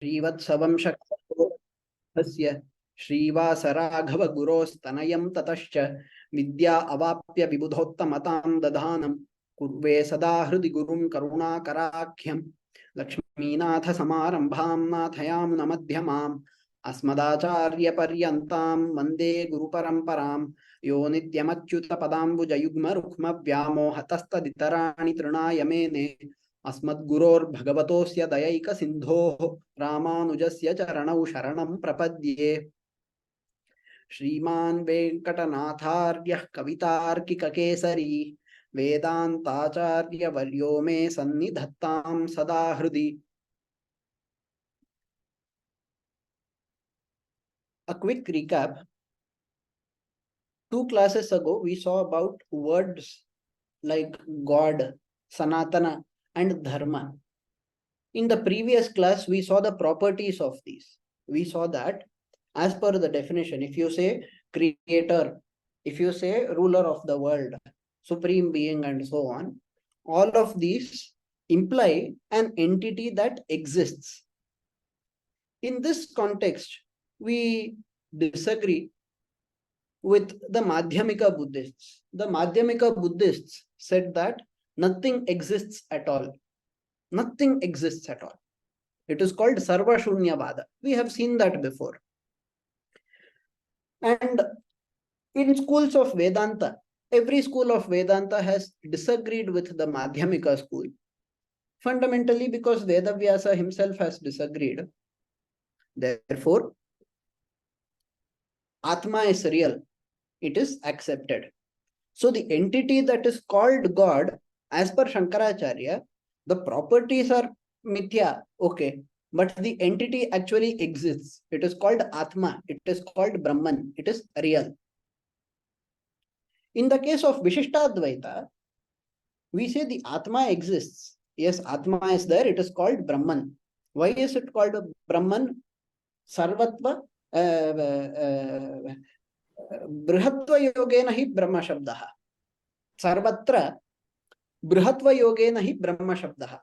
श्रीवत्सवं शक्तस्य श्रीवासराघवगुरोस्तनयं ततश्च विद्या अवाप्य विबुधोत्तमतां दधानं कुर्वे सदा हृदि गुरुं करुणाकराख्यं लक्ष्मीनाथ समारंभां नाथयामुनमध्यमाम् अस्मदाचार्यपर्यन्तां वन्दे गुरुपरम्परां यो नित्यमच्युतपदाम्बुजयुग्मरुक्मव्यामोहतस्तदितराणि तृणाय मेने अस्मद्गुरोर्भगवतोऽस्य दयैकसिन्धोः रामानुजस्य चरणौ शरणं प्रपद्ये। श्रीमान् वेङ्कटनाथार्यः कवितार्किककेसरी वेदान्ताचार्यवर्यो मे सन्निधत्तां सदा हृदि। A quick recap. 2 classes ago, we saw about words like God, Sanatana, and Dharma. In the previous class, we saw the properties of these. We saw that as per the definition, if you say creator, if you say ruler of the world, supreme being, and so on, all of these imply an entity that exists. In this context, we disagree with the Madhyamika Buddhists. The Madhyamika Buddhists said that nothing exists at all. Nothing exists at all. It is called Sarva Shunyavada. We have seen that before. And in schools of Vedanta, every school of Vedanta has disagreed with the Madhyamika school. Fundamentally because Vedavyasa himself has disagreed. Therefore, Atma is real. It is accepted. So the entity that is called God, as per Shankaracharya, the properties are mithya, okay, but the entity actually exists. It is called Atma. It is called Brahman. It is real. In the case of Vishishtadvaitha, we say the Atma exists. Yes, Atma is there. It is called Brahman. Why is it called Brahman? Sarvatva बृहत्व योगेन हि ब्रह्म शब्दः सर्वत्र बृहत्व योगेन हि ब्रह्म शब्दः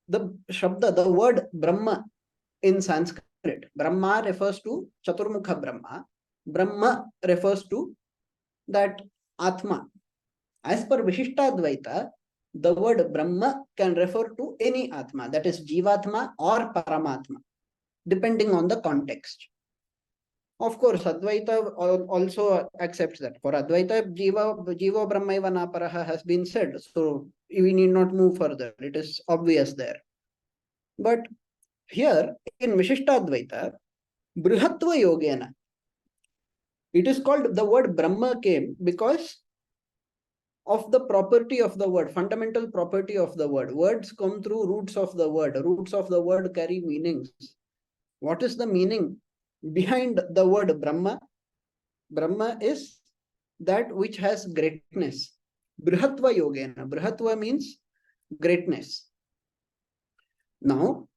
the word Brahma in Sanskrit, Brahma refers to Chaturmukha Brahma refers to that Atma. As per Vishishtadvaita, the word Brahma can refer to any Atma, that is Jivatma or Paramatma, depending on the context. Of course, Advaita also accepts that. For Advaita, Jiva Brahmaiva Naparaha has been said, so we need not move further. It is obvious there. But here, in Vishishtadvaita, Brihatva Yogena, it is called, the word Brahma came because of the property of the word, fundamental property of the word. Words come through roots of the word. Roots of the word carry meanings. What is the meaning behind the word Brahma? Brahma is that which has greatness. Brihatva Yogena. Brihatva means greatness. Now,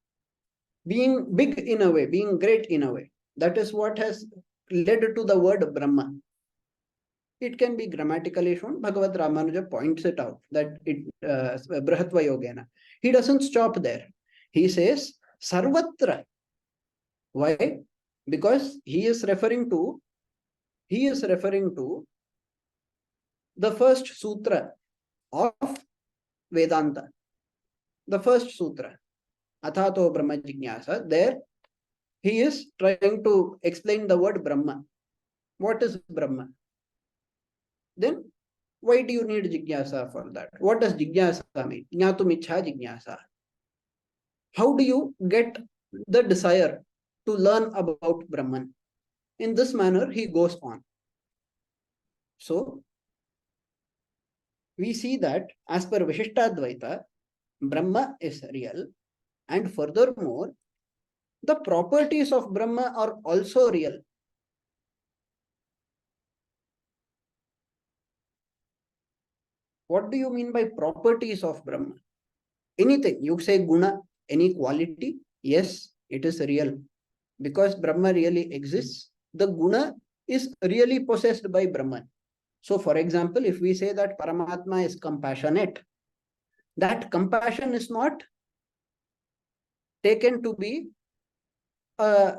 being big in a way, being great in a way, that is what has led to the word Brahma. It can be grammatically shown. Bhagavad Ramanuja points it out that it Brihatva Yogena. He doesn't stop there. He says Sarvatra. Why? Because he is referring to the first sutra of Vedanta. The first sutra, Athato Brahma Jignasa. There he is trying to explain the word Brahma. What is Brahma? Then why do you need Jignasa for that? What does Jignasa mean? Jnatum ichha Jignasa. How do you get the desire to learn about Brahman? In this manner, he goes on. So, we see that as per Vishishtadvaita, Brahma is real, and furthermore, the properties of Brahma are also real. What do you mean by properties of Brahma? Anything, you say guna, any quality, yes, it is real. Because Brahma really exists, the guna is really possessed by Brahman. So, for example, if we say that Paramatma is compassionate, that compassion is not taken to be a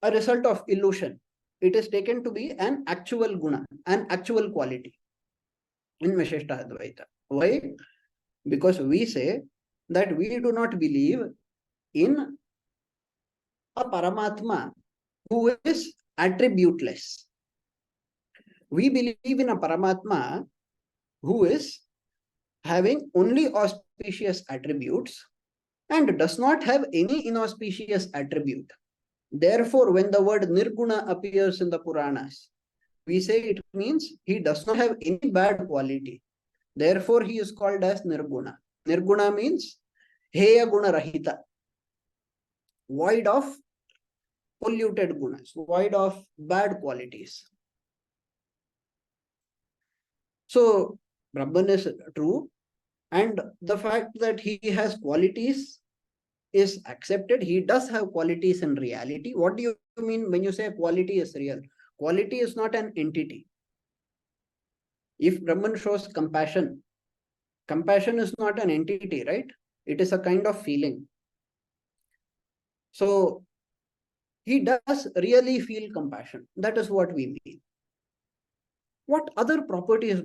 result of illusion. It is taken to be an actual guna, an actual quality in Vishishtadvaitha. Why? Because we say that we do not believe in a Paramatma who is attributeless. We believe in a Paramatma who is having only auspicious attributes and does not have any inauspicious attribute. Therefore, when the word Nirguna appears in the Puranas, we say it means he does not have any bad quality. Therefore, he is called as Nirguna. Nirguna means Heya Guna Rahita, void of polluted gunas, void of bad qualities. So, Brahman is true, and the fact that he has qualities is accepted. He does have qualities in reality. What do you mean when you say quality is real? Quality is not an entity. If Brahman shows compassion, compassion is not an entity, right? It is a kind of feeling. So he does really feel compassion. That is what we mean. What other properties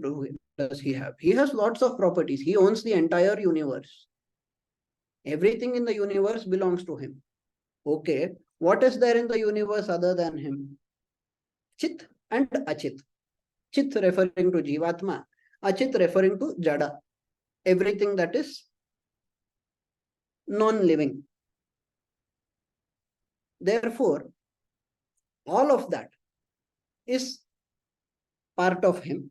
does he have? He has lots of properties. He owns the entire universe. Everything in the universe belongs to him. Okay, what is there in the universe other than him? Chit and Achit. Chit referring to Jivatma, Achit referring to Jada. Everything that is non-living. Therefore, all of that is part of him,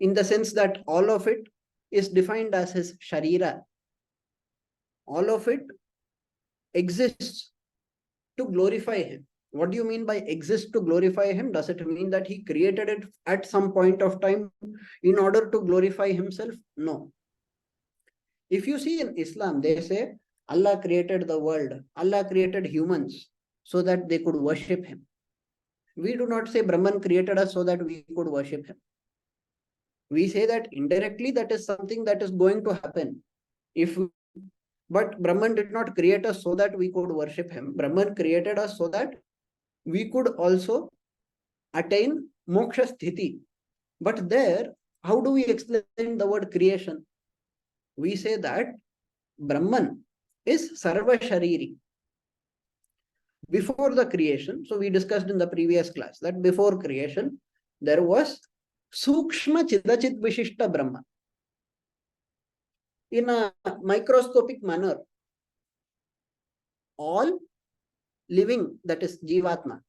in the sense that all of it is defined as his Sharira. All of it exists to glorify him. What do you mean by exist to glorify him? Does it mean that he created it at some point of time in order to glorify himself? No. If you see in Islam, they say Allah created the world, Allah created humans so that they could worship him. We do not say Brahman created us so that we could worship him. We say that indirectly that is something that is going to happen. But Brahman did not create us so that we could worship him. Brahman created us so that we could also attain moksha sthiti. But there, how do we explain the word creation? We say that Brahman is sarva shariri. Before the creation, so we discussed in the previous class that before creation, there was Sukshma Chidachit Vishishta Brahma. In a microscopic manner, all living, that is Jivatma,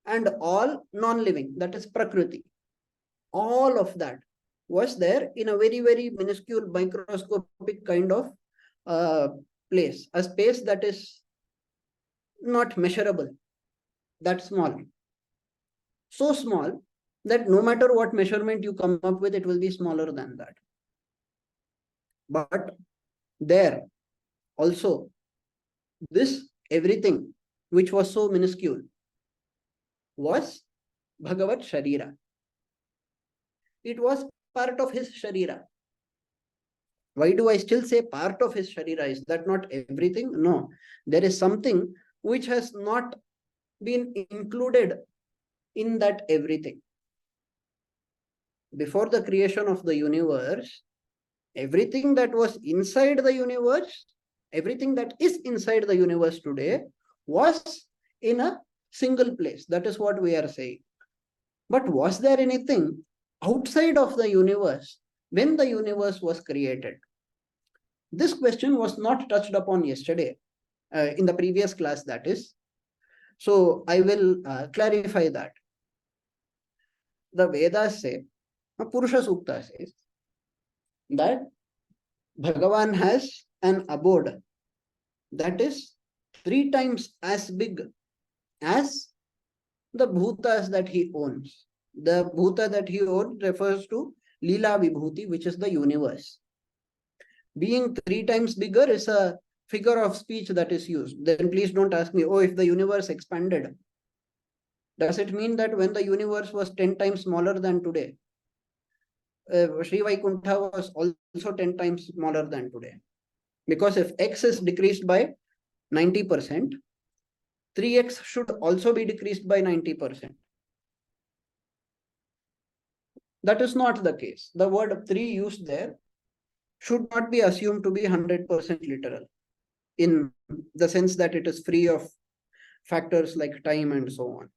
and all non-living, that is Prakriti, all of that was there in a very, very minuscule microscopic kind of place, a space that is not measurable, that small. So small that no matter what measurement you come up with, it will be smaller than that. But there also, this everything which was so minuscule was Bhagavat Sharira. It was part of his Sharira. Why do I still say part of his Sharira? Is that not everything? No. There is something which has not been included in that everything. Before the creation of the universe, everything that was inside the universe, everything that is inside the universe today was in a single place. That is what we are saying. But was there anything outside of the universe when the universe was created? This question was not touched upon yesterday, in the previous class, that is. So I will clarify that. The Vedas say, Purusha Sukta says, that Bhagavan has an abode that is 3 times as big as the bhutas that he owns. The bhuta that he owns refers to Leela Vibhuti, which is the universe. Being 3 times bigger is a figure of speech that is used. Then please don't ask me, oh, if the universe expanded, does it mean that when the universe was 10 times smaller than today, Shri Vaikuntha was also 10 times smaller than today? Because if x is decreased by 90%, 3x should also be decreased by 90%. That is not the case. The word 3 used there should not be assumed to be 100% literal, in the sense that it is free of factors like time and so on.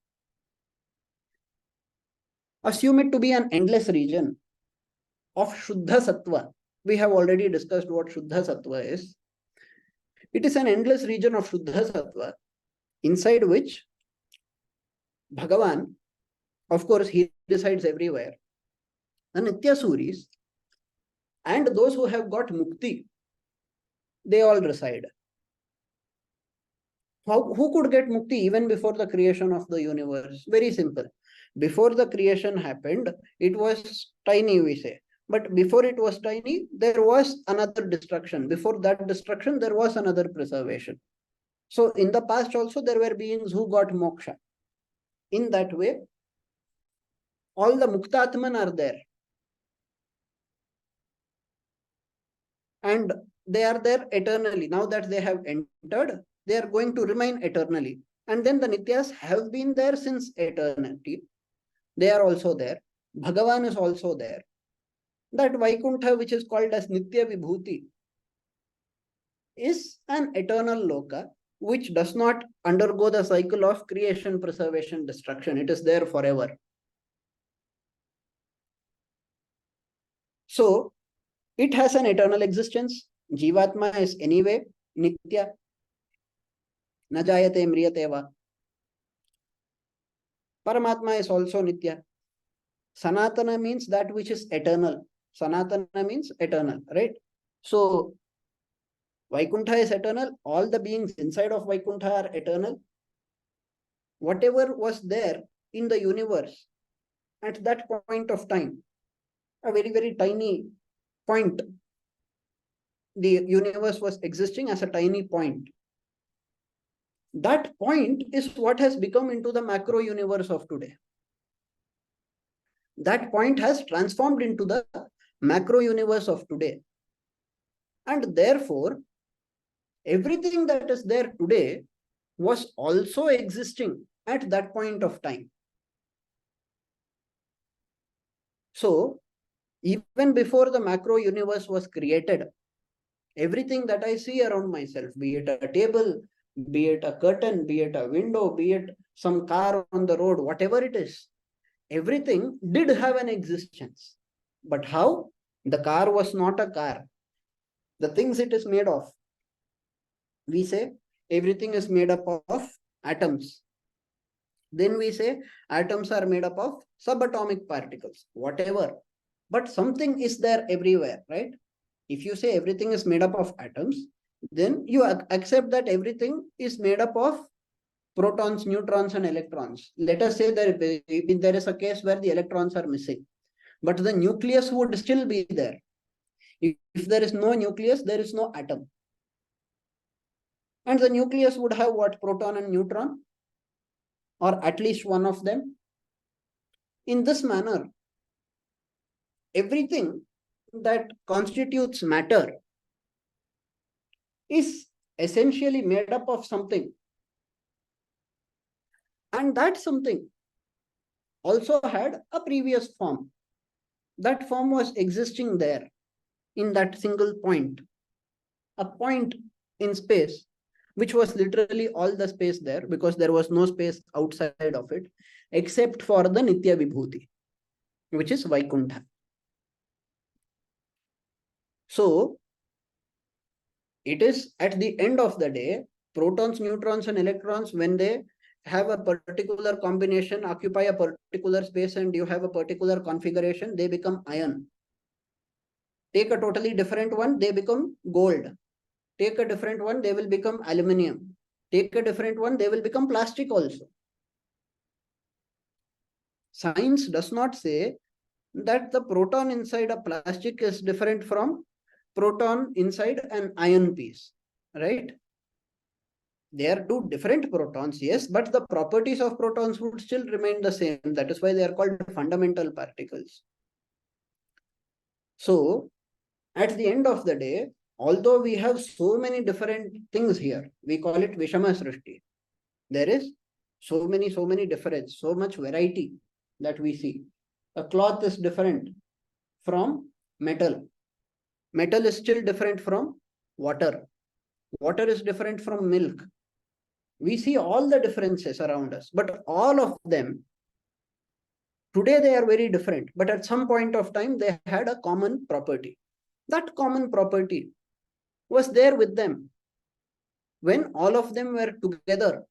Assume it to be an endless region of Shuddha Sattva. We have already discussed what Shuddha Sattva is. It is an endless region of Shuddha Sattva, inside which Bhagavan, of course, he resides everywhere. The Nitya Suris and those who have got Mukti, they all reside. Who could get Mukti even before the creation of the universe? Very simple. Before the creation happened, it was tiny, we say. But before it was tiny, there was another destruction. Before that destruction, there was another preservation. So in the past also, there were beings who got moksha. In that way, all the Muktatman are there. And they are there eternally. Now that they have entered, they are going to remain eternally. And then the Nityas have been there since eternity. They are also there. Bhagavan is also there. That Vaikuntha, which is called as Nitya Vibhuti, is an eternal loka which does not undergo the cycle of creation, preservation, destruction. It is there forever. So it has an eternal existence. Jivatma is anyway Nitya. Na jayate mriyate va. Paramatma is also Nitya. Sanatana means that which is eternal. Sanatana means eternal, right? So Vaikuntha is eternal. All the beings inside of Vaikuntha are eternal. Whatever was there in the universe at that point of time, a very, very tiny point, the universe was existing as a tiny point. That point is what has become into the macro universe of today. That point has transformed into the macro universe of today. And therefore, everything that is there today was also existing at that point of time. So, even before the macro universe was created, everything that I see around myself, be it a table, be it a curtain, be it a window, be it some car on the road, whatever it is, everything did have an existence. But how? The car was not a car. The things it is made of, we say everything is made up of atoms. Then we say atoms are made up of subatomic particles, whatever. But something is there everywhere, right? If you say everything is made up of atoms, then you accept that everything is made up of protons, neutrons, and electrons. Let us say that there is a case where the electrons are missing, but the nucleus would still be there. If there is no nucleus, there is no atom. And the nucleus would have what? Proton and neutron, or at least one of them. In this manner, everything that constitutes matter is essentially made up of something. And that something also had a previous form. That form was existing there in that single point, a point in space, which was literally all the space there, because there was no space outside of it, except for the Nitya Vibhuti, which is Vaikuntha. So it is at the end of the day, protons, neutrons, and electrons, when they have a particular combination, occupy a particular space, and you have a particular configuration, they become iron. Take a totally different one, they become gold. Take a different one, they will become aluminium. Take a different one, they will become plastic also. Science does not say that the proton inside a plastic is different from proton inside an iron piece, right? They are two different protons, yes, but the properties of protons would still remain the same. That is why they are called fundamental particles. So, at the end of the day, although we have so many different things here, we call it Vishama Srishti. There is so many difference, so much variety that we see. A cloth is different from metal. Metal is still different from water. Water is different from milk. We see all the differences around us, but all of them, today they are very different, but at some point of time, they had a common property. That common property was there with them when all of them were together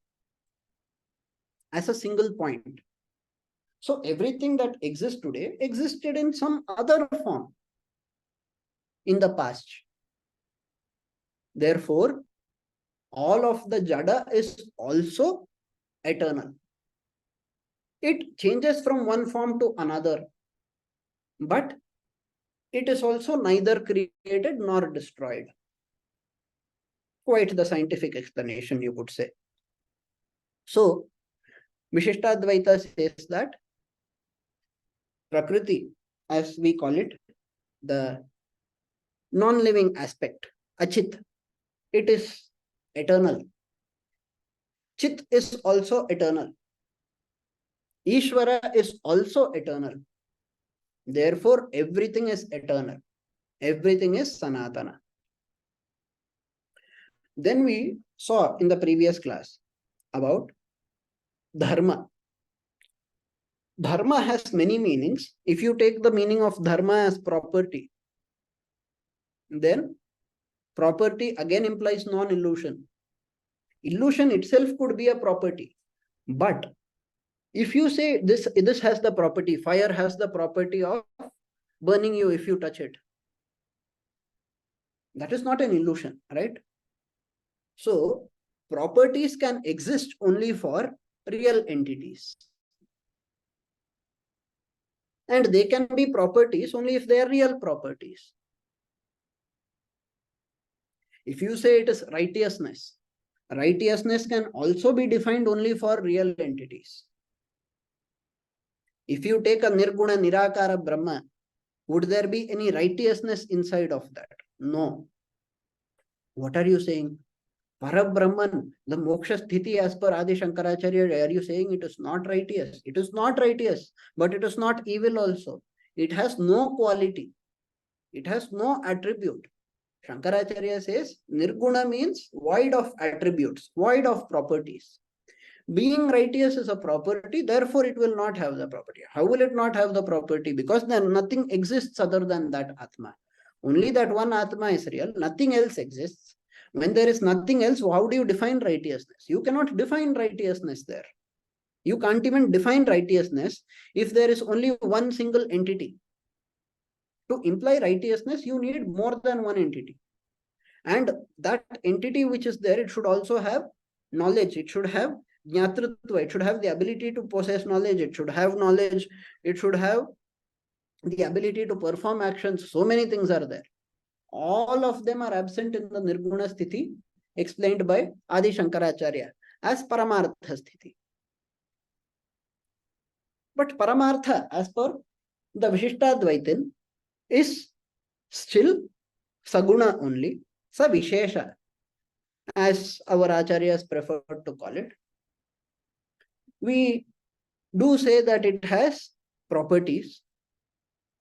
as a single point. So everything that exists today existed in some other form in the past. Therefore, all of the jada is also eternal. It changes from one form to another, but it is also neither created nor destroyed. Quite the scientific explanation, you could say. So, Vishishtadvaitha says that Prakriti, as we call it, the non-living aspect, Achit, it is eternal. Chit is also eternal. Ishvara is also eternal. Therefore, everything is eternal. Everything is Sanatana. Then we saw in the previous class about Dharma. Dharma has many meanings. If you take the meaning of Dharma as property, then property again implies non-illusion. Illusion itself could be a property. But if you say this has the property, fire has the property of burning you if you touch it, that is not an illusion, right? So properties can exist only for real entities. And they can be properties only if they are real properties. If you say it is righteousness, righteousness can also be defined only for real entities. If you take a Nirguna Nirakara Brahma, would there be any righteousness inside of that? No. What are you saying? Parabrahman, the moksha sthiti as per Adi Shankaracharya, are you saying it is not righteous? It is not righteous, but it is not evil also. It has no quality. It has no attribute. Shankaracharya says Nirguna means void of attributes, void of properties. Being righteous is a property, therefore it will not have the property. How will it not have the property? Because then nothing exists other than that Atma. Only that one Atma is real, nothing else exists. When there is nothing else, how do you define righteousness? You cannot define righteousness there. You can't even define righteousness if there is only one single entity. To imply righteousness, you need more than one entity. And that entity which is there, it should also have knowledge. It should have jnatritva. It should have the ability to possess knowledge. It should have knowledge. It should have the ability to perform actions. So many things are there. All of them are absent in the Nirguna Sthiti explained by Adi Shankaracharya as Paramartha Sthiti. But Paramartha, as per the Vishishtadvaitin, is still Saguna only, Sa Vishesha, as our Acharyas prefer to call it. We do say that it has properties.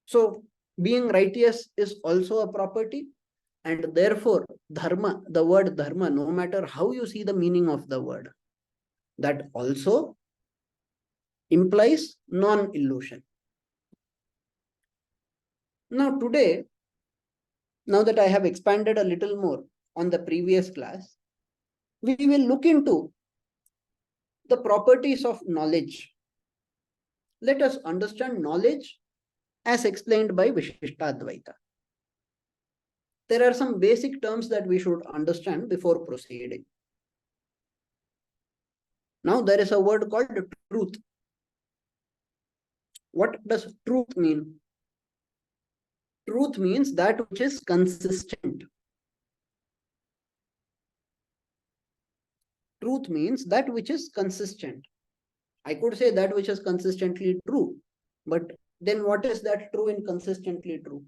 So being righteous is also a property, and therefore dharma, the word dharma, no matter how you see the meaning of the word, that also implies non-illusion. Now today, now that I have expanded a little more on the previous class, we will look into the properties of knowledge. Let us understand knowledge as explained by Vishishtadvaitha. There are some basic terms that we should understand before proceeding. Now there is a word called truth. What does truth mean? Truth means that which is consistent. Truth means that which is consistent. I could say that which is consistently true, but then what is that true and consistently true?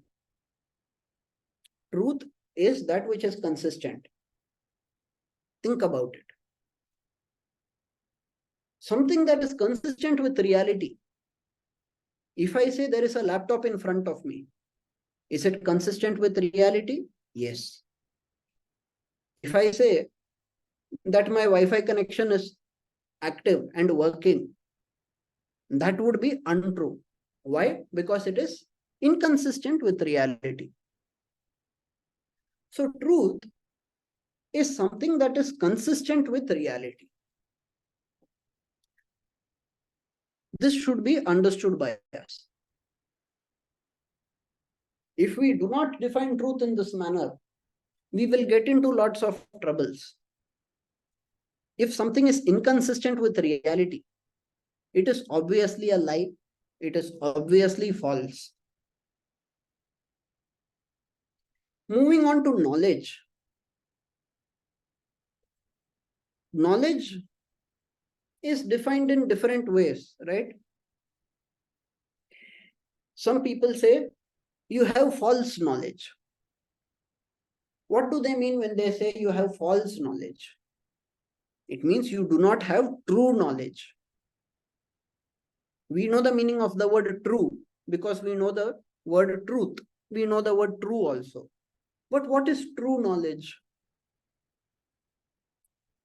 Truth is that which is consistent. Think about it. Something that is consistent with reality. If I say there is a laptop in front of me, is it consistent with reality? Yes. If I say that my Wi-Fi connection is active and working, that would be untrue. Why? Because it is inconsistent with reality. So truth is something that is consistent with reality. This should be understood by us. If we do not define truth in this manner, we will get into lots of troubles. If something is inconsistent with reality, it is obviously a lie. It is obviously false. Moving on to knowledge. Knowledge is defined in different ways, right? Some people say you have false knowledge. What do they mean when they say you have false knowledge? It means you do not have true knowledge. We know the meaning of the word true because we know the word truth. We know the word true also. But what is true knowledge?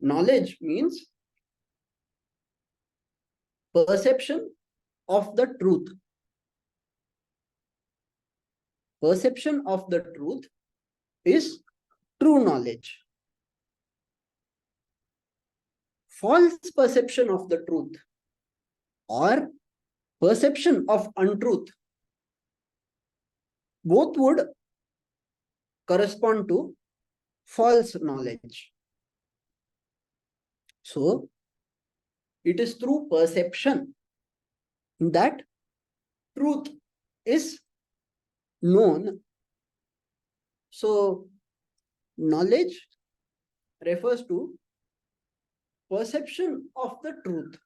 Knowledge means perception of the truth. Perception of the truth is true knowledge. False perception of the truth or perception of untruth, both would correspond to false knowledge. So, it is through perception that truth is known. So, knowledge refers to perception of the truth.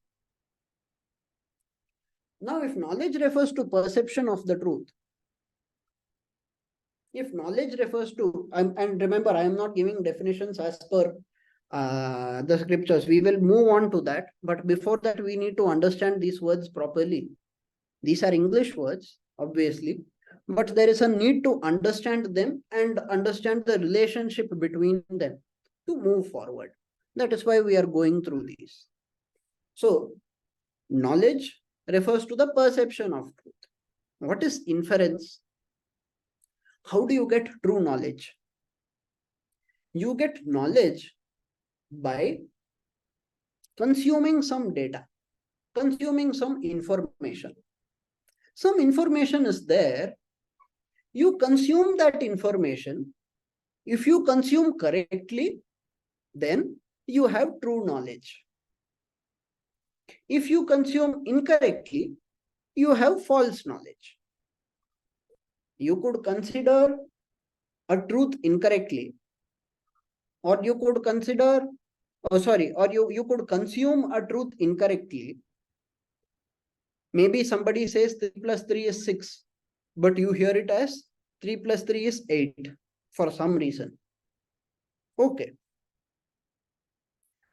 Now, if knowledge refers to perception of the truth, if knowledge refers to, and remember, I am not giving definitions as per the scriptures. We will move on to that. But before that, we need to understand these words properly. These are English words, obviously, but there is a need to understand them and understand the relationship between them to move forward. That is why we are going through these. So, knowledge refers to the perception of truth. What is inference? How do you get true knowledge? You get knowledge by consuming some data, consuming some information. Some information is there. You consume that information. If you consume correctly, then you have true knowledge. If you consume incorrectly, you have false knowledge. You could consider a truth incorrectly, or you could consider, or you could consume a truth incorrectly. Maybe somebody says 3 plus 3 is 6, but you hear it as 3 plus 3 is 8 for some reason. Okay.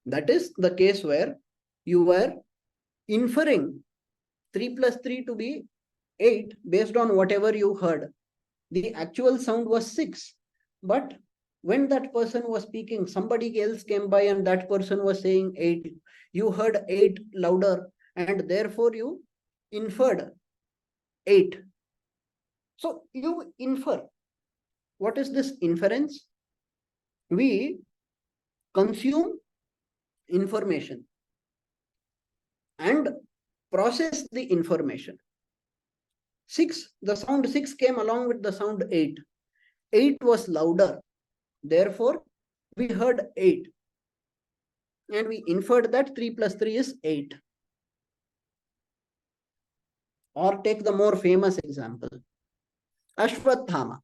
That is the case where you were inferring 3 plus 3 to be 8 based on whatever you heard. The actual sound was 6, but when that person was speaking, somebody else came by and that person was saying 8. You heard 8 louder and therefore you inferred 8. So you infer. What is this inference? We consume information and process the information. 6, the sound 6 came along with the sound 8. 8 was louder. Therefore, we heard 8. And we inferred that 3 plus 3 is 8. Or take the more famous example. Ashwathama.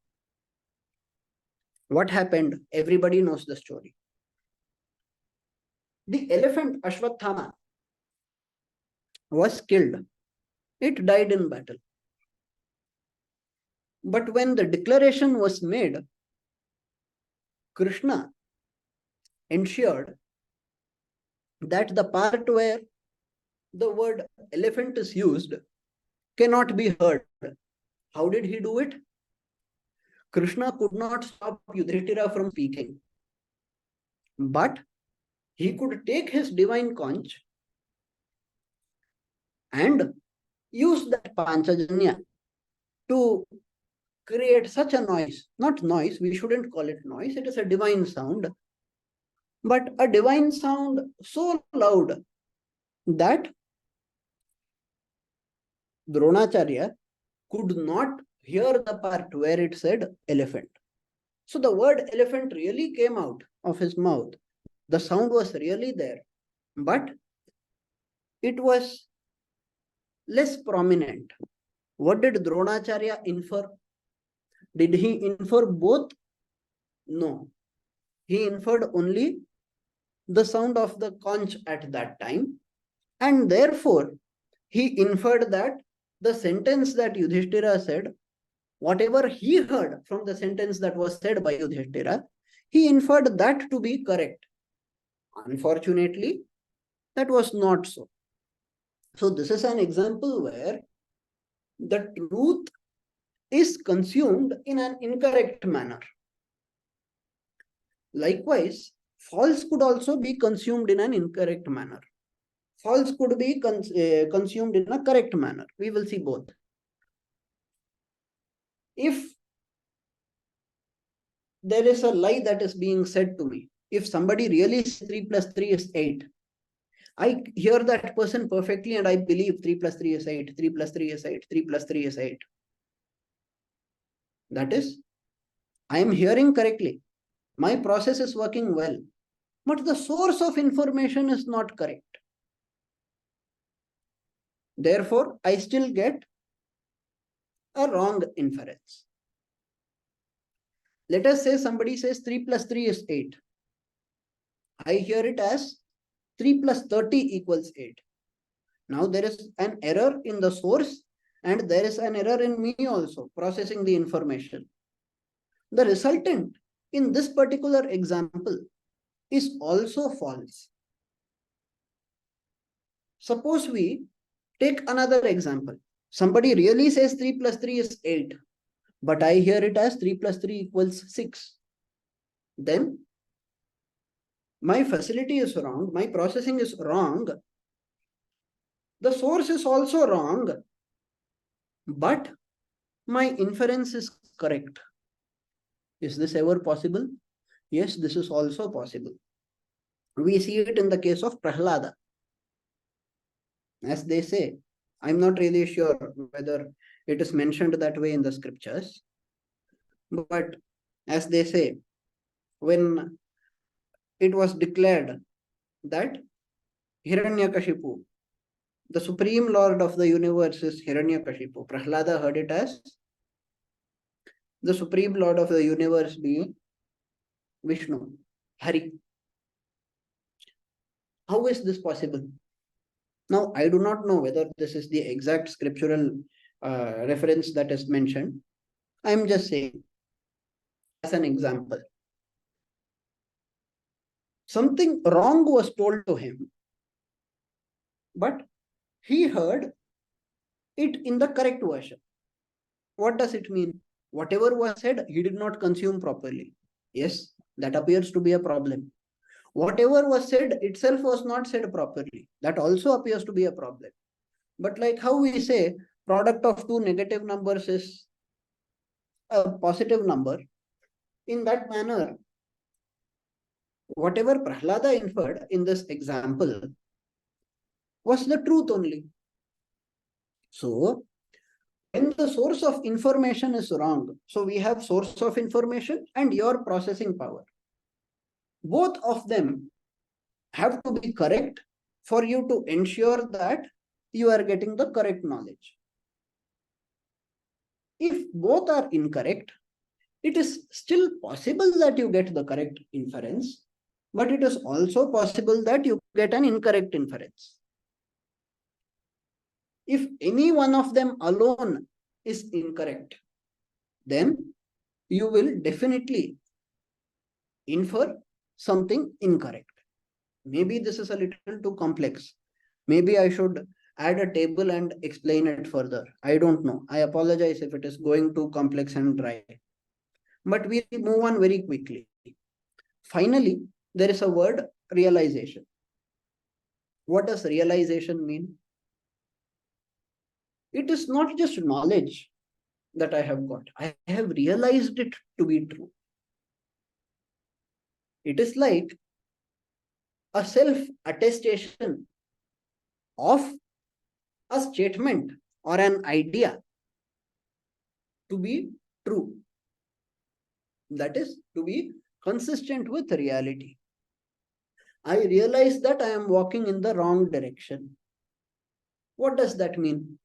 What happened? Everybody knows the story. The elephant Ashwathama was killed. It died in battle. But when the declaration was made Krishna ensured that the part where the word elephant is used cannot be heard. How did he do it? Krishna could not stop Yudhishthira from speaking, but he could take his divine conch and use that Panchajanya to create such a noise. Not noise, we shouldn't call it noise, it is a divine sound, but a divine sound so loud that Dronacharya could not hear the part where it said elephant. So the word elephant really came out of his mouth. The sound was really there, but it was less prominent. What did Dronacharya infer? Did he infer both? No. He inferred only the sound of the conch at that time, and therefore he inferred that the sentence that Yudhishthira said, whatever he heard from the sentence that was said by Yudhishthira, he inferred that to be correct. Unfortunately, that was not so. So this is an example where the truth is consumed in an incorrect manner. Likewise, false could also be consumed in an incorrect manner. False could be consumed in a correct manner. We will see both. If there is a lie that is being said to me, if somebody really says 3 plus 3 is 8, I hear that person perfectly and I believe 3 plus 3 is 8, 3 plus 3 is 8, 3 plus 3 is 8. That is, I am hearing correctly. My process is working well, but the source of information is not correct. Therefore, I still get a wrong inference. Let us say somebody says 3 plus 3 is 8. I hear it as 3 plus 30 equals 8. Now there is an error in the source and there is an error in me also processing the information. The resultant in this particular example is also false. Suppose we take another example. Somebody really says 3 plus 3 is 8, but I hear it as 3 plus 3 equals 6. Then my facility is wrong, my processing is wrong, the source is also wrong, but my inference is correct. Is this ever possible? Yes, this is also possible. We see it in the case of Prahlada. As they say, I'm not really sure whether it is mentioned that way in the scriptures, but as they say, when it was declared that Hiranyakashipu, the supreme lord of the universe is Hiranyakashipu, Prahlada heard it as the supreme lord of the universe being Vishnu, Hari. How is this possible? Now, I do not know whether this is the exact scriptural reference that is mentioned. I am just saying as an example. Something wrong was told to him, but he heard it in the correct version. What does it mean? Whatever was said, he did not consume properly. Yes, that appears to be a problem. Whatever was said itself was not said properly. That also appears to be a problem. But like how we say, product of two negative numbers is a positive number. In that manner, whatever Prahlada inferred in this example was the truth only. So, when the source of information is wrong, so we have source of information and your processing power. Both of them have to be correct for you to ensure that you are getting the correct knowledge. If both are incorrect, it is still possible that you get the correct inference, but it is also possible that you get an incorrect inference. If any one of them alone is incorrect, then you will definitely infer something incorrect. Maybe this is a little too complex. Maybe I should add a table and explain it further. I don't know. I apologize if it is going too complex and dry. But we move on very quickly. Finally, there is a word realization. What does realization mean? It is not just knowledge that I have got. I have realized it to be true. It is like a self-attestation of a statement or an idea to be true. That is, to be consistent with reality. I realize that I am walking in the wrong direction. What does that mean?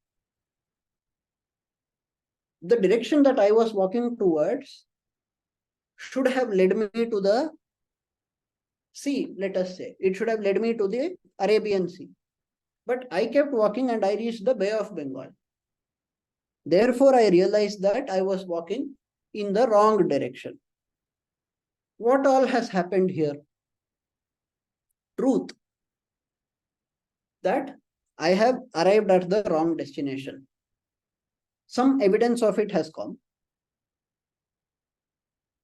The direction that I was walking towards should have led me to the sea, let us say. It should have led me to the Arabian Sea. But I kept walking and I reached the Bay of Bengal. Therefore, I realized that I was walking in the wrong direction. What all has happened here? Truth that I have arrived at the wrong destination. Some evidence of it has come.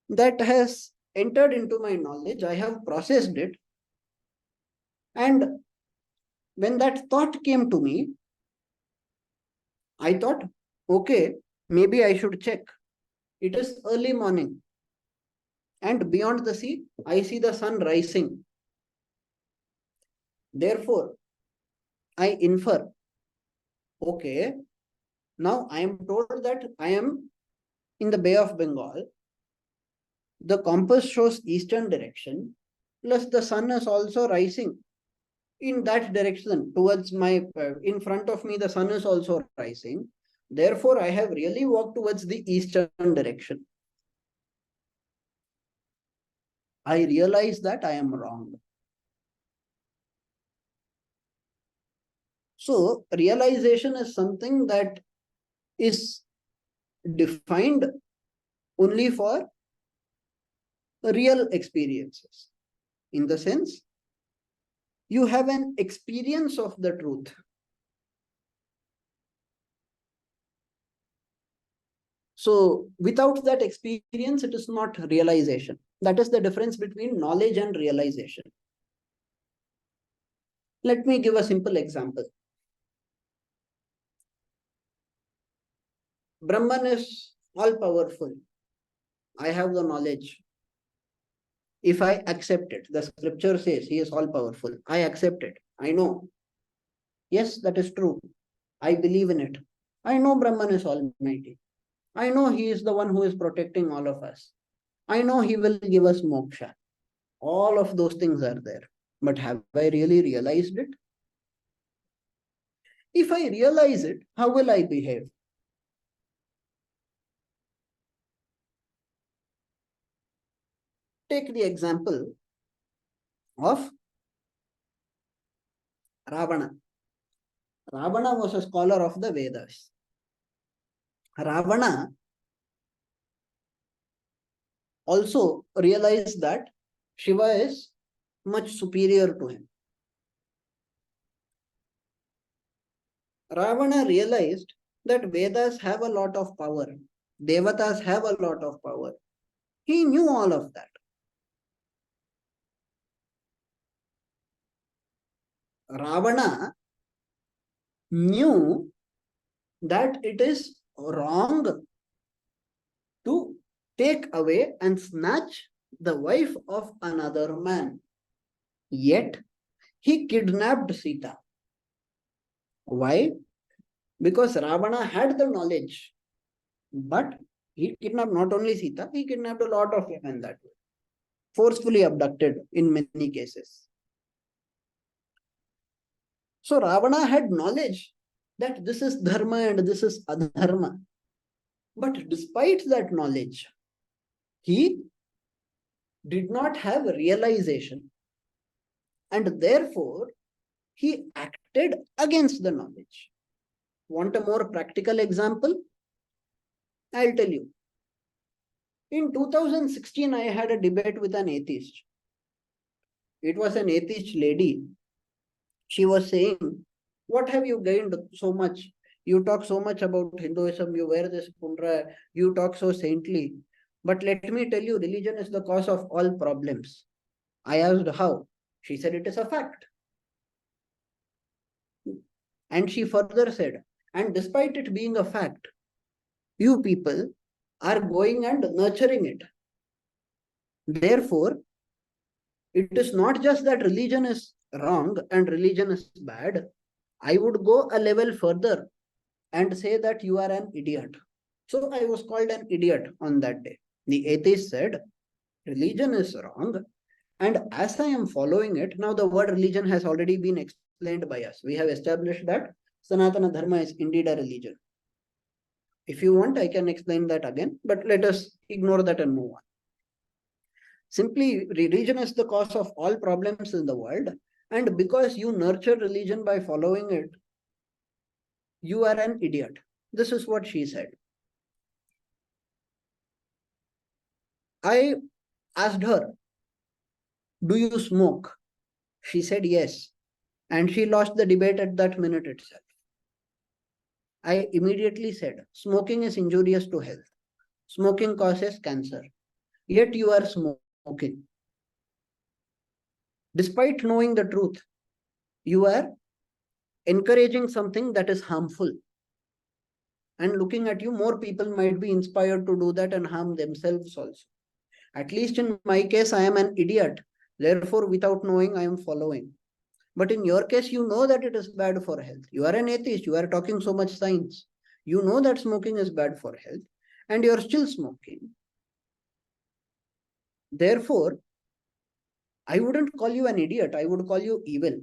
That has entered into my knowledge. I have processed it. And when that thought came to me, I thought, okay, maybe I should check. It is early morning. And beyond the sea, I see the sun rising. Therefore, I infer, okay, now I am told that I am in the Bay of Bengal. The compass shows eastern direction, plus the sun is also rising in that direction towards my, in front of me, the sun is also rising. Therefore, I have really walked towards the eastern direction. I realize that I am wrong. So, realization is something that is defined only for real experiences. In the sense, you have an experience of the truth. So, without that experience, it is not realization. That is the difference between knowledge and realization. Let me give a simple example. Brahman is all powerful. I have the knowledge. If I accept it, the scripture says he is all powerful. I accept it. I know. Yes, that is true. I believe in it. I know Brahman is almighty. I know he is the one who is protecting all of us. I know he will give us moksha. All of those things are there. But have I really realized it? If I realize it, how will I behave? Take the example of Ravana. Ravana was a scholar of the Vedas. Ravana also realized that Shiva is much superior to him. Ravana realized that Vedas have a lot of power. Devatas have a lot of power. He knew all of that. Ravana knew that it is wrong to take away and snatch the wife of another man. Yet, he kidnapped Sita. Why? Because Ravana had the knowledge, but he kidnapped not only Sita, he kidnapped a lot of women that way, forcefully abducted in many cases. So Ravana had knowledge that this is dharma and this is adharma. But despite that knowledge, he did not have realization. And therefore, he acted against the knowledge. Want a more practical example? I'll tell you. In 2016, I had a debate with an atheist. It was an atheist lady. She was saying, what have you gained so much? You talk so much about Hinduism, you wear this pundra, you talk so saintly. But let me tell you, religion is the cause of all problems. I asked how. She said it is a fact. And she further said, and despite it being a fact, you people are going and nurturing it. Therefore, it is not just that religion is wrong and religion is bad. I would go a level further and say that you are an idiot. So I was called an idiot on that day. The atheist said, religion is wrong. And as I am following it, now the word religion has already been explained by us. We have established that Sanatana Dharma is indeed a religion. If you want, I can explain that again, but let us ignore that and move on. Simply, religion is the cause of all problems in the world. And because you nurture religion by following it, you are an idiot. This is what she said. I asked her, do you smoke? She said yes. And she lost the debate at that minute itself. I immediately said, smoking is injurious to health. Smoking causes cancer. Yet you are smoking. Despite knowing the truth, you are encouraging something that is harmful. And looking at you, more people might be inspired to do that and harm themselves also. At least in my case, I am an idiot. Therefore, without knowing, I am following. But in your case, you know that it is bad for health. You are an atheist. You are talking so much science. You know that smoking is bad for health, and you are still smoking. Therefore, I wouldn't call you an idiot. I would call you evil.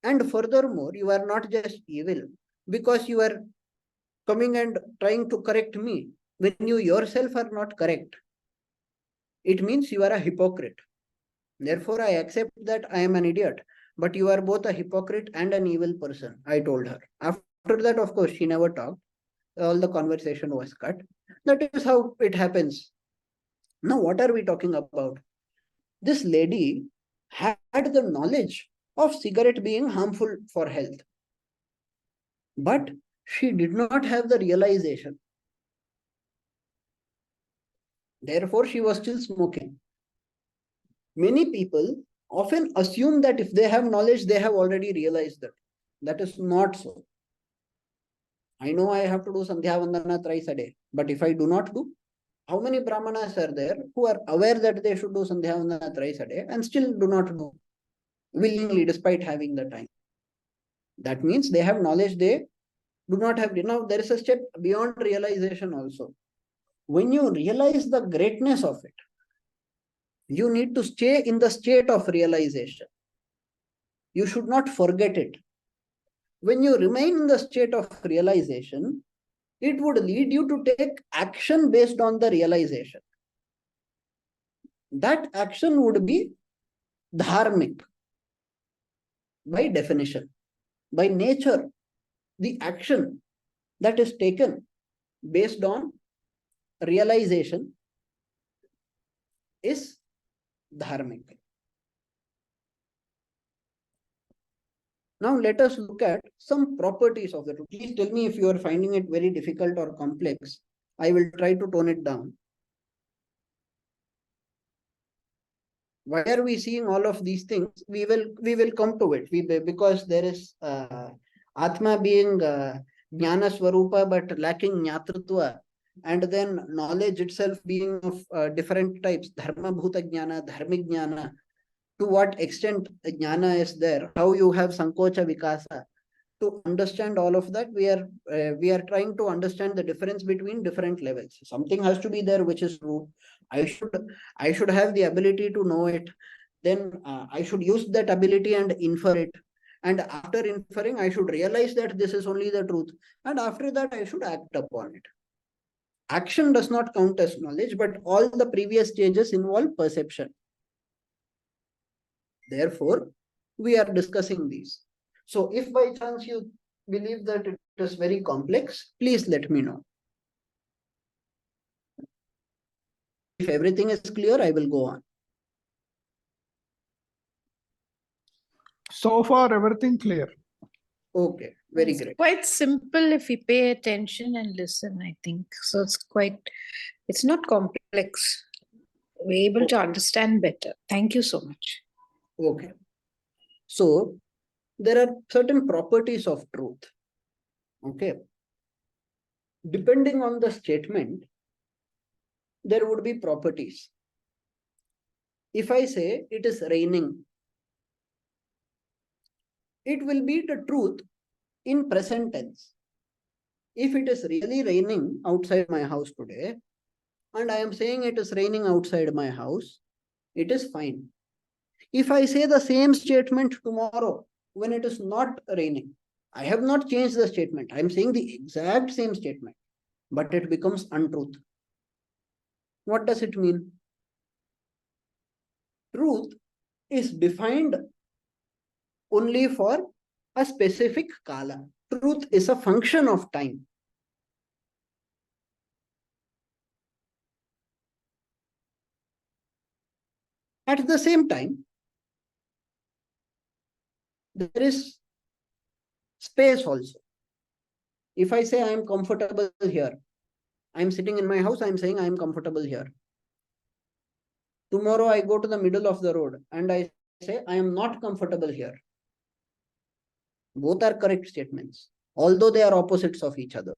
And furthermore, you are not just evil because you are coming and trying to correct me when you yourself are not correct. It means you are a hypocrite. Therefore, I accept that I am an idiot, but you are both a hypocrite and an evil person, I told her. After that, of course, she never talked. All the conversation was cut. That is how it happens. Now, what are we talking about? This lady had the knowledge of cigarette being harmful for health, but she did not have the realization. Therefore, she was still smoking. Many people often assume that if they have knowledge, they have already realized that. That is not so. I know I have to do Sandhya Vandana thrice a day, but if I do not do, how many Brahmanas are there who are aware that they should do Sandhya Vandana thrice a day and still do not do willingly despite having the time? That means they have knowledge they do not have. Now, there is a step beyond realization also. When you realize the greatness of it, you need to stay in the state of realization. You should not forget it. When you remain in the state of realization, it would lead you to take action based on the realization. That action would be dharmic by definition. By nature, the action that is taken based on realization is dharmic. Now let us look at some properties of the truth. Please tell me if you are finding it very difficult or complex. I will try to tone it down. Why are we seeing all of these things? We will come to it. Because there is Atma being Jnana Swarupa but lacking Jnatritva, and then knowledge itself being of different types, Dharma Bhuta Jnana, Dharmic Jnana. To what extent Jnana is there, how you have Sankocha Vikasa. To understand all of that, we are trying to understand the difference between different levels. Something has to be there which is true. I should have the ability to know it. Then I should use that ability and infer it. And after inferring, I should realize that this is only the truth. And after that, I should act upon it. Action does not count as knowledge, but all the previous stages involve perception. Therefore, we are discussing these. So if by chance you believe that it is very complex, please let me know. If everything is clear, I will go on. So far, everything clear. Okay, very It's great. quite simple if we pay attention and listen, I think. So it's not complex. We're able to understand better. Thank you so much. Okay. So there are certain properties of truth. Okay. Depending on the statement, there would be properties. If I say it is raining, it will be the truth in present tense. If it is really raining outside my house today, and I am saying it is raining outside my house, it is fine. If I say the same statement tomorrow when it is not raining, I have not changed the statement. I am saying the exact same statement, but it becomes untruth. What does it mean? Truth is defined only for a specific kala. Truth is a function of time. At the same time, there is space also. If I say I am comfortable here, I am sitting in my house, I am saying I am comfortable here. Tomorrow I go to the middle of the road and I say I am not comfortable here. Both are correct statements, although they are opposites of each other.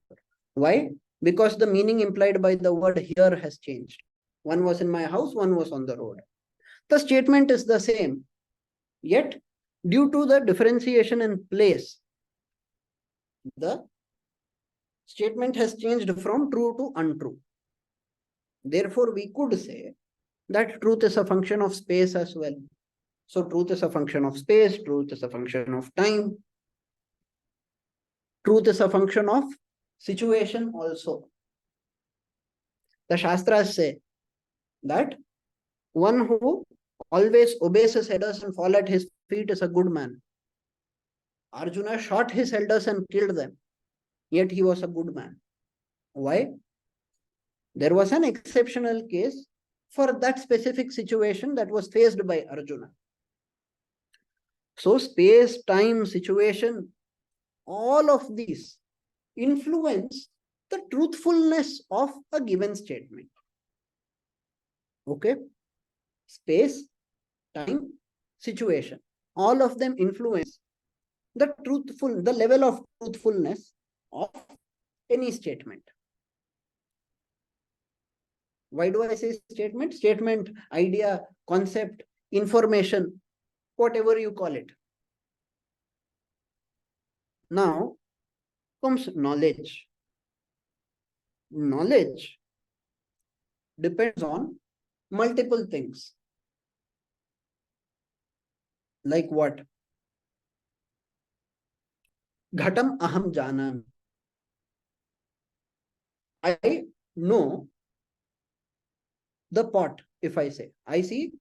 Why? Because the meaning implied by the word here has changed. One was in my house, one was on the road. The statement is the same, yet due to the differentiation in place, the statement has changed from true to untrue. Therefore, we could say that truth is a function of space as well. So truth is a function of space, truth is a function of time, truth is a function of situation also. The Shastras say that one who always obeys his elders and fall at his feet is a good man. Arjuna shot his elders and killed them, yet he was a good man. Why? There was an exceptional case for that specific situation that was faced by Arjuna. So space, time, situation, all of these influence the truthfulness of a given statement. Okay? Space, time, situation, all of them influence the level of truthfulness of any statement. Why do I say statement? Statement, idea, concept, information, whatever you call it. Now comes knowledge. Knowledge depends on multiple things. Like what? Ghatam aham janami. I know the pot. If I say, I see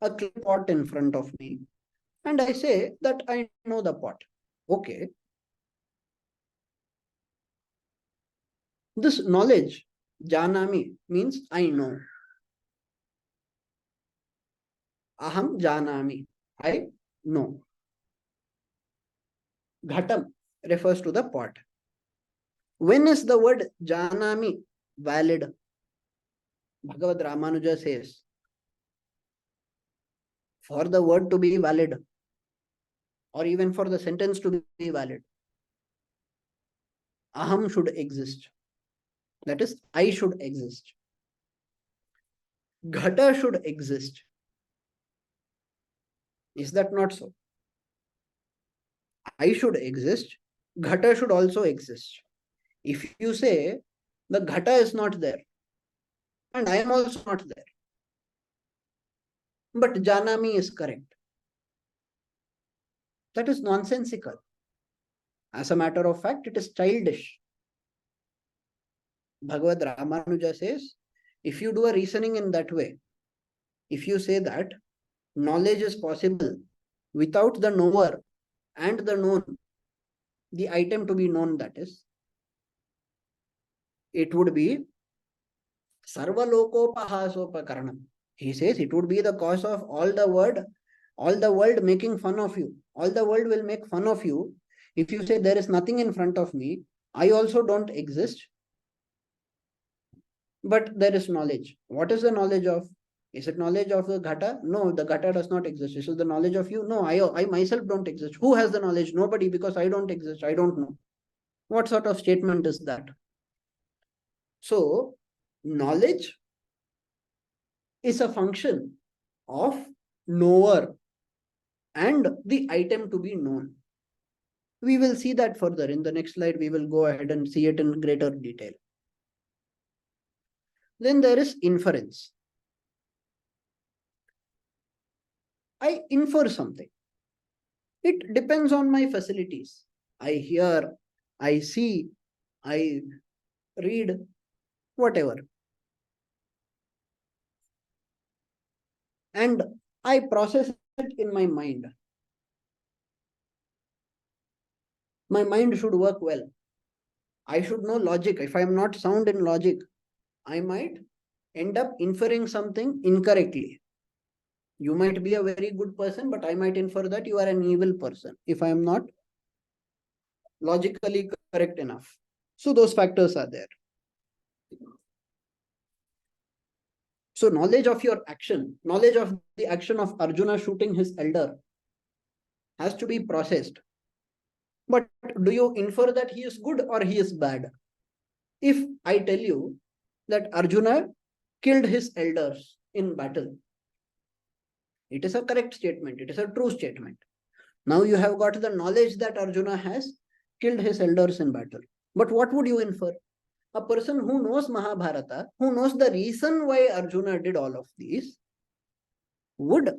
a clay pot in front of me and I say that I know the pot. Okay. This knowledge, janami, means I know. Aham janami, I know. Ghatam refers to the pot. When is the word janami valid? Bhagavad Ramanuja says, for the word to be valid, or even for the sentence to be valid, aham should exist. That is, I should exist. Ghata should exist. Is that not so? I should exist. Ghata should also exist. If you say the ghata is not there, and I am also not there, but janami is correct, that is nonsensical. As a matter of fact, it is childish. Bhagavad Ramanuja says, if you do a reasoning in that way, if you say that knowledge is possible without the knower and the known, the item to be known, that is, it would be Sarva lokopahasopakaranam. He says it would be the cause of all the world making fun of you. All the world will make fun of you if you say there is nothing in front of me. I also don't exist, but there is knowledge. What is the knowledge of? Is it knowledge of the ghata? No, the ghata does not exist. Is it the knowledge of you? No, I myself don't exist. Who has the knowledge? Nobody, because I don't exist. I don't know. What sort of statement is that? So, knowledge is a function of knower and the item to be known. We will see that further. In the next slide, we will go ahead and see it in greater detail. Then there is inference. I infer something. It depends on my facilities. I hear, I see, I read, whatever. And I process it in my mind. My mind should work well. I should know logic. If I am not sound in logic, I might end up inferring something incorrectly. You might be a very good person, but I might infer that you are an evil person if I am not logically correct enough. So those factors are there. So knowledge of your action, knowledge of the action of Arjuna shooting his elder has to be processed. But do you infer that he is good or he is bad? If I tell you that Arjuna killed his elders in battle, it is a correct statement. It is a true statement. Now you have got the knowledge that Arjuna has killed his elders in battle. But what would you infer? A person who knows Mahabharata, who knows the reason why Arjuna did all of these, would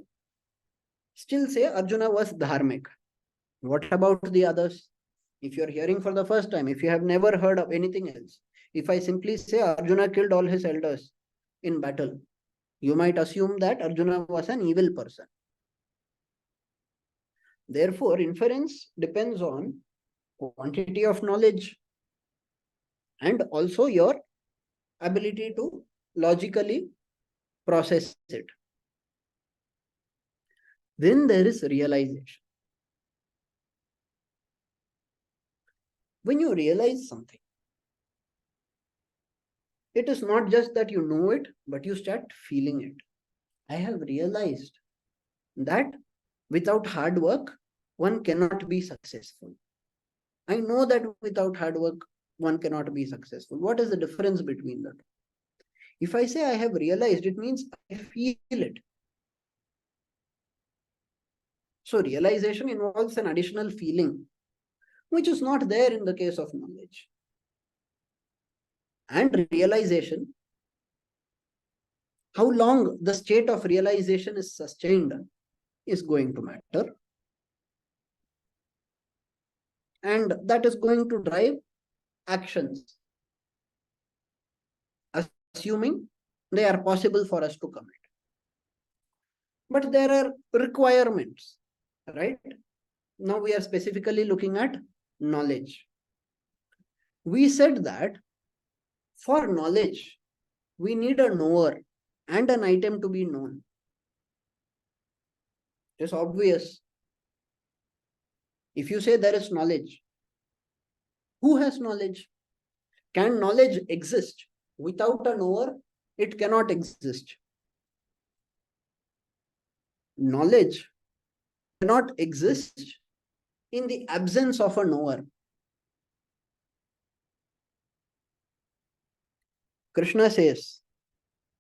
still say Arjuna was dharmic. What about the others? If you're hearing for the first time, if you have never heard of anything else, if I simply say Arjuna killed all his elders in battle, you might assume that Arjuna was an evil person. Therefore, inference depends on quantity of knowledge and also your ability to logically process it. Then there is realization. When you realize something, it is not just that you know it, but you start feeling it. I have realized that without hard work, one cannot be successful. I know that without hard work, one cannot be successful. What is the difference between that? If I say I have realized, it means I feel it. So realization involves an additional feeling, which is not there in the case of knowledge. And realization, how long the state of realization is sustained is going to matter. And that is going to drive actions, assuming they are possible for us to commit. But there are requirements, right? Now we are specifically looking at knowledge. We said that for knowledge, we need a knower and an item to be known. It's obvious. If you say there is knowledge, who has knowledge? Can knowledge exist without a knower? It cannot exist. Knowledge cannot exist in the absence of a knower. Krishna says,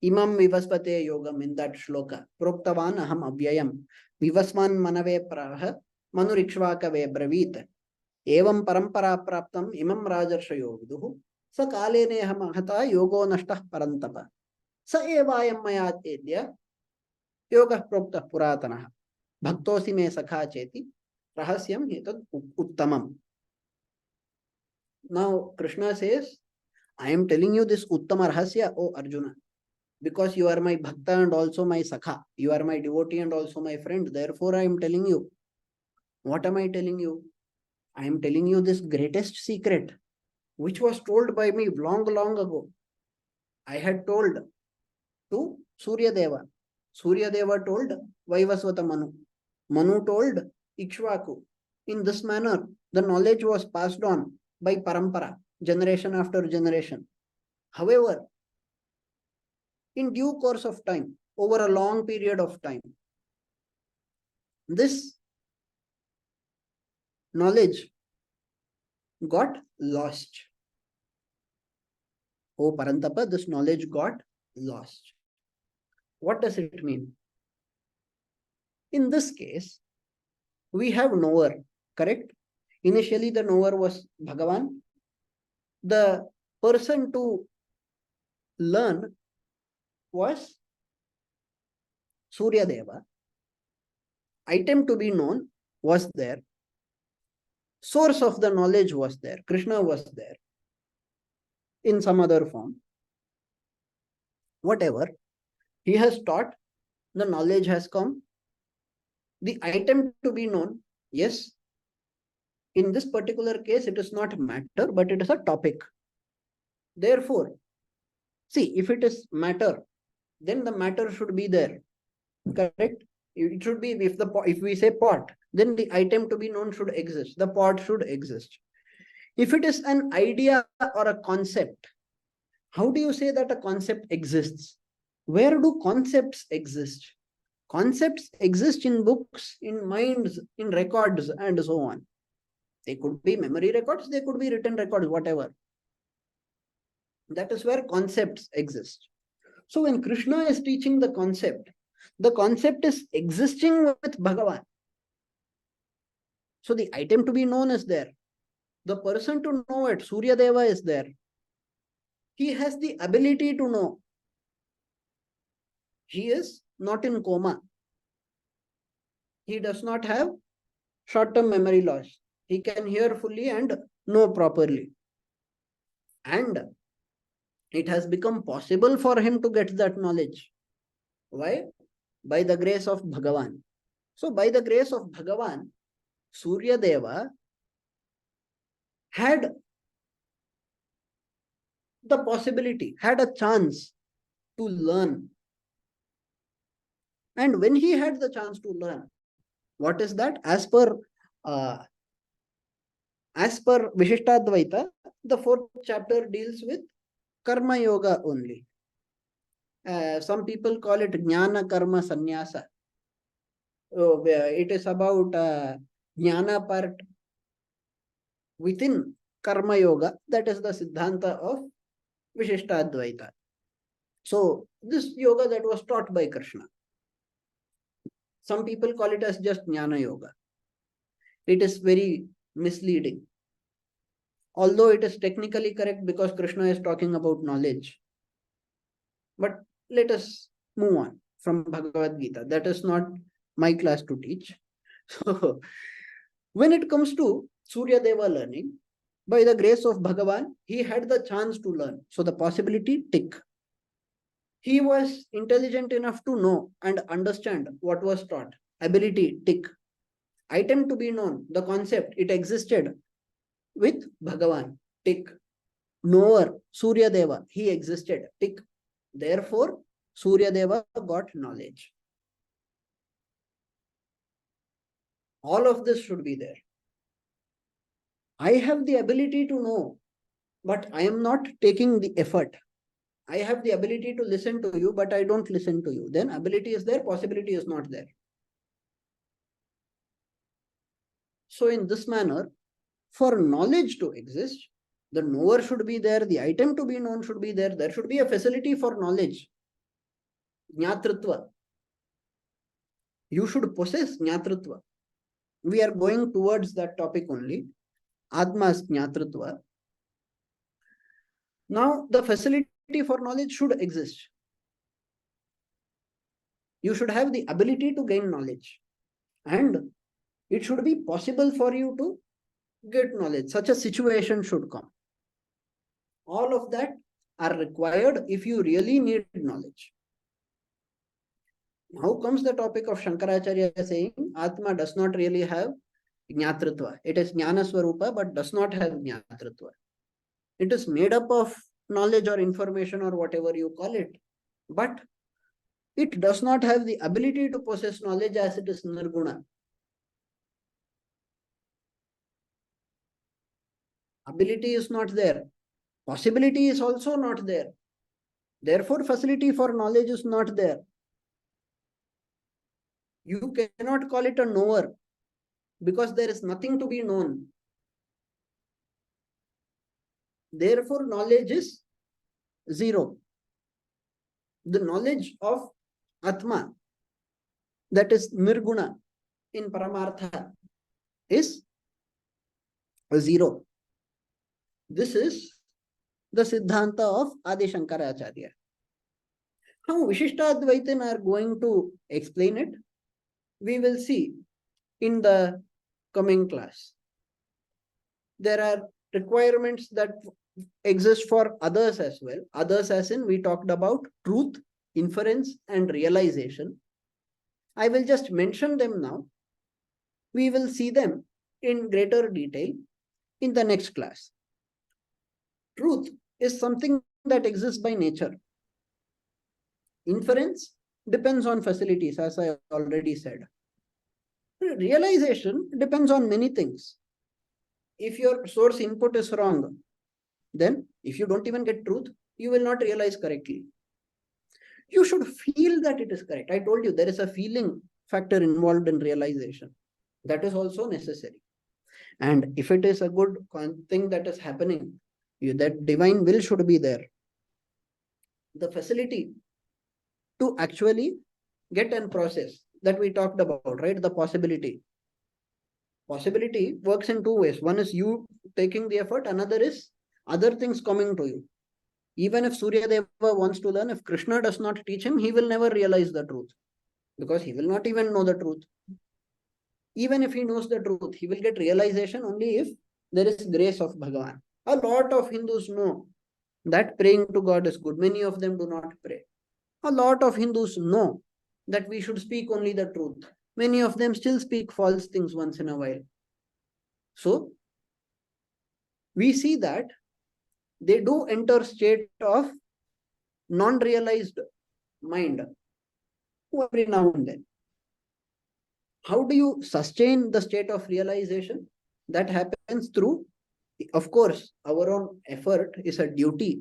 Imam vivaspate yogam, in that shloka, proktavan aham avyayam, vivasman manave praha, manurikshvakave bravit, evam parampara praptam imam rajarshayo viduhu, sa kalene hamahata yogo nashtah parantapa, sa evayam mayat edya, yoga proktah puratanaha, bhaktosi me sakha cheti, rahasyam etad uttamam. Now Krishna says, I am telling you this uttama rahasya, O Arjuna, because you are my bhakta and also my sakha. You are my devotee and also my friend. Therefore, I am telling you. What am I telling you? I am telling you this greatest secret, which was told by me long, long ago. I had told to Surya Deva. Surya Deva told Vaivasvata Manu. Manu told Ikshvaku. In this manner, the knowledge was passed on by parampara, generation after generation. However, in due course of time, over a long period of time, this knowledge got lost. Oh Parantapa, this knowledge got lost. What does it mean? In this case, we have knower, correct? Initially, the knower was Bhagavan. The person to learn was Surya Deva. Item to be known was there. Source of the knowledge was there. Krishna was there in some other form. Whatever he has taught, the knowledge has come. The item to be known, yes, in this particular case, it is not matter, but it is a topic. Therefore, see, if it is matter, then the matter should be there, correct? It should be, if we say pot, then the item to be known should exist. The pot should exist. If it is an idea or a concept, how do you say that a concept exists? Where do concepts exist? Concepts exist in books, in minds, in records, and so on. They could be memory records, they could be written records, whatever. That is where concepts exist. So when Krishna is teaching the concept is existing with Bhagavan. So the item to be known is there. The person to know it, Surya Deva, is there. He has the ability to know. He is not in coma. He does not have short-term memory loss. He can hear fully and know properly. And it has become possible for him to get that knowledge. Why? By the grace of Bhagavan. So by the grace of Bhagavan, Surya Deva had the possibility, had a chance to learn. And when he had the chance to learn, what is that? As per Vishishtadvaitha, the 4th chapter deals with Karma Yoga only. Some people call it Jnana Karma Sannyasa. It is about Jnana part within Karma Yoga. That is the Siddhanta of Vishishtadvaitha. So this yoga that was taught by Krishna. Some people call it as just Jnana Yoga. It is very misleading. Although it is technically correct because Krishna is talking about knowledge. But let us move on from Bhagavad Gita. That is not my class to teach. So when it comes to Surya Deva learning, by the grace of Bhagavan, he had the chance to learn. So the possibility, tick. He was intelligent enough to know and understand what was taught. Ability, tick. Item to be known, the concept, it existed with Bhagavan, tick. Knower, Surya Deva, he existed, tick. Therefore, Surya Deva got knowledge. All of this should be there. I have the ability to know, but I am not taking the effort. I have the ability to listen to you, but I don't listen to you. Then ability is there, possibility is not there. So in this manner, for knowledge to exist, the knower should be there, the item to be known should be there. There should be a facility for knowledge. Jnatritva. You should possess Jnatritva. We are going towards that topic only. Atma's Jnatritva. Now, the facility for knowledge should exist. You should have the ability to gain knowledge. And it should be possible for you to get knowledge. Such a situation should come. All of that are required if you really need knowledge. Now comes the topic of Shankaracharya saying Atma does not really have Jnatritva. It is Jnana Swarupa but does not have Jnatritva. It is made up of knowledge or information or whatever you call it, but it does not have the ability to possess knowledge as it is nirguna. Ability is not there. Possibility is also not there. Therefore, facility for knowledge is not there. You cannot call it a knower because there is nothing to be known. Therefore, knowledge is zero. The knowledge of Atma, that is nirguna in Paramartha, is zero. This is the Siddhanta of Adi Shankaracharya. How Vishishtadvaitin are going to explain it, we will see in the coming class. There are requirements that exist for others as well. Others as in we talked about truth, inference, and realization. I will just mention them now. We will see them in greater detail in the next class. Truth is something that exists by nature. Inference depends on facilities, as I already said. Realization depends on many things. If your source input is wrong, then if you don't even get truth, you will not realize correctly. You should feel that it is correct. I told you there is a feeling factor involved in realization. That is also necessary. And if it is a good thing that is happening, that divine will should be there. The facility to actually get and process that we talked about, right? The possibility. Possibility works in two ways. One is you taking the effort, another is other things coming to you. Even if Surya Deva wants to learn, if Krishna does not teach him, he will never realize the truth because he will not even know the truth. Even if he knows the truth, he will get realization only if there is grace of Bhagavan. A lot of Hindus know that praying to God is good. Many of them do not pray. A lot of Hindus know that we should speak only the truth. Many of them still speak false things once in a while. So, we see that they do enter state of non-realized mind every now and then. How do you sustain the state of realization? That happens through, of course, our own effort is a duty,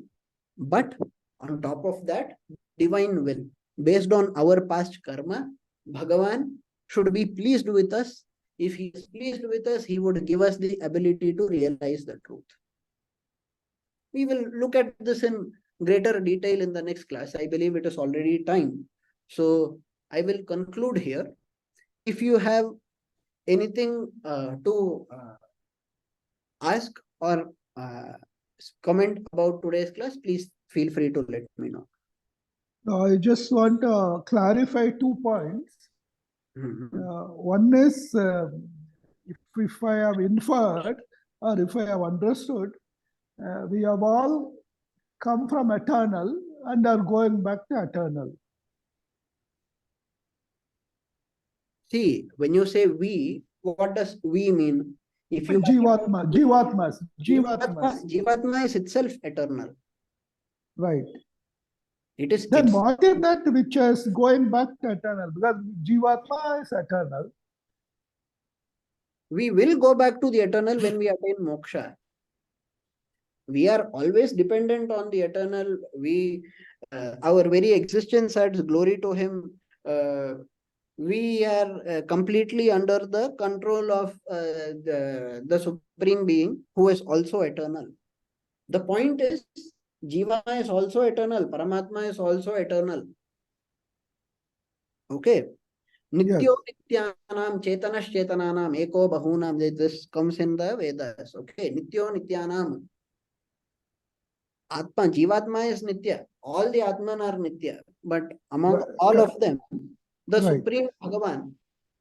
but on top of that, divine will. Based on our past karma, Bhagavan should be pleased with us. If he is pleased with us, he would give us the ability to realize the truth. We will look at this in greater detail in the next class. I believe it is already time. So I will conclude here. If you have anything to ask or comment about today's class, please feel free to let me know. I just want to clarify 2 points. One is, if I have inferred or if I have understood, we have all come from eternal and are going back to eternal. See, when you say we, what does we mean? If you Jivatmas Jivatma is itself eternal. Right. It is. Then what is that which is going back to eternal? Because Jivatma is eternal. We will go back to the eternal when we attain moksha. We are always dependent on the eternal. Our very existence adds glory to him. We are completely under the control of the Supreme Being, who is also eternal. The point is, Jiva is also eternal. Paramatma is also eternal. Okay. Nityo nityanam chetanash chetananam eko bahunam. This comes in the Vedas. Okay. Nityo nityanam. Atma, Jivatma is Nitya. All the Atman are Nitya. But among all of them, the Supreme Bhagavan,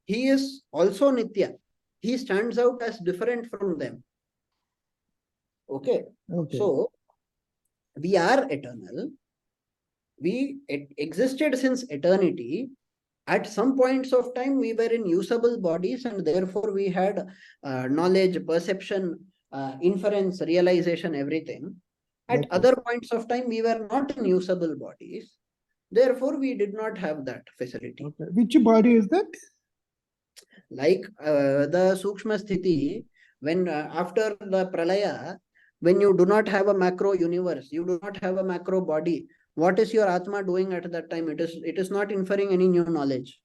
he is also Nitya. He stands out as different from them. Okay. So, we are eternal. We existed since eternity. At some points of time, we were in usable bodies and therefore we had knowledge, perception, inference, realization, everything. At Okay. other points of time, we were not in usable bodies. Therefore, we did not have that facility. Okay. Which body is that? Like the Sukshma Sthiti, when after the Pralaya, when you do not have a macro universe, you do not have a macro body, what is your Atma doing at that time? It is not inferring any new knowledge.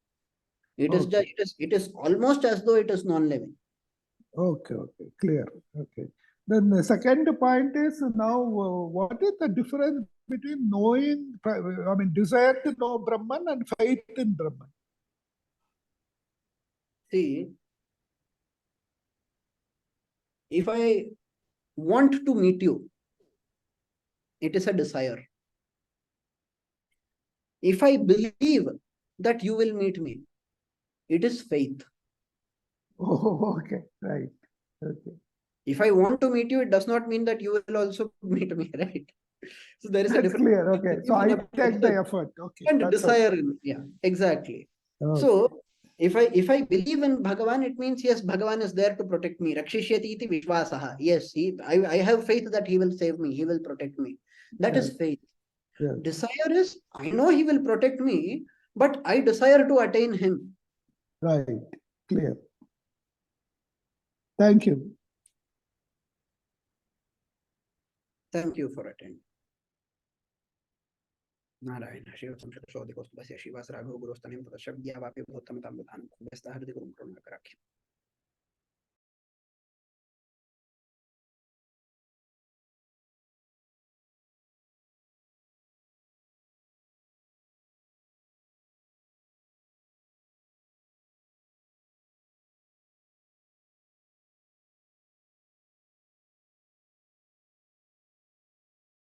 It is Okay. just it is almost as though it is non-living. Okay, okay, clear. Okay. Then the second point is now what is the difference between knowing, I mean, desire to know Brahman and faith in Brahman? See, if I want to meet you, it is a desire. If I believe that you will meet me, it is faith. Oh, okay, right. Okay. If I want to meet you, it does not mean that you will also meet me, right? So there is a That's difference. clear. Okay. So I take the effort. Okay. And That's desire. Yeah, exactly. okay. So if I believe in Bhagavan, it means yes, Bhagavan is there to protect me. Rakshishyati iti vishwasaha. Yes, I have faith that he will save me, he will protect me. That is faith. Yeah. Desire is, I know he will protect me, but I desire to attain him. Right. Clear. Thank you. Thank you for attending. Narayan Shiv Sanskrit शोधिकोस्तु Shrivas Raghav गुरुस्तनिम तदशब्द्या वापि भूतमतां विधानं व्यस्तः हृदि गुरुं करुणाकराख्यम्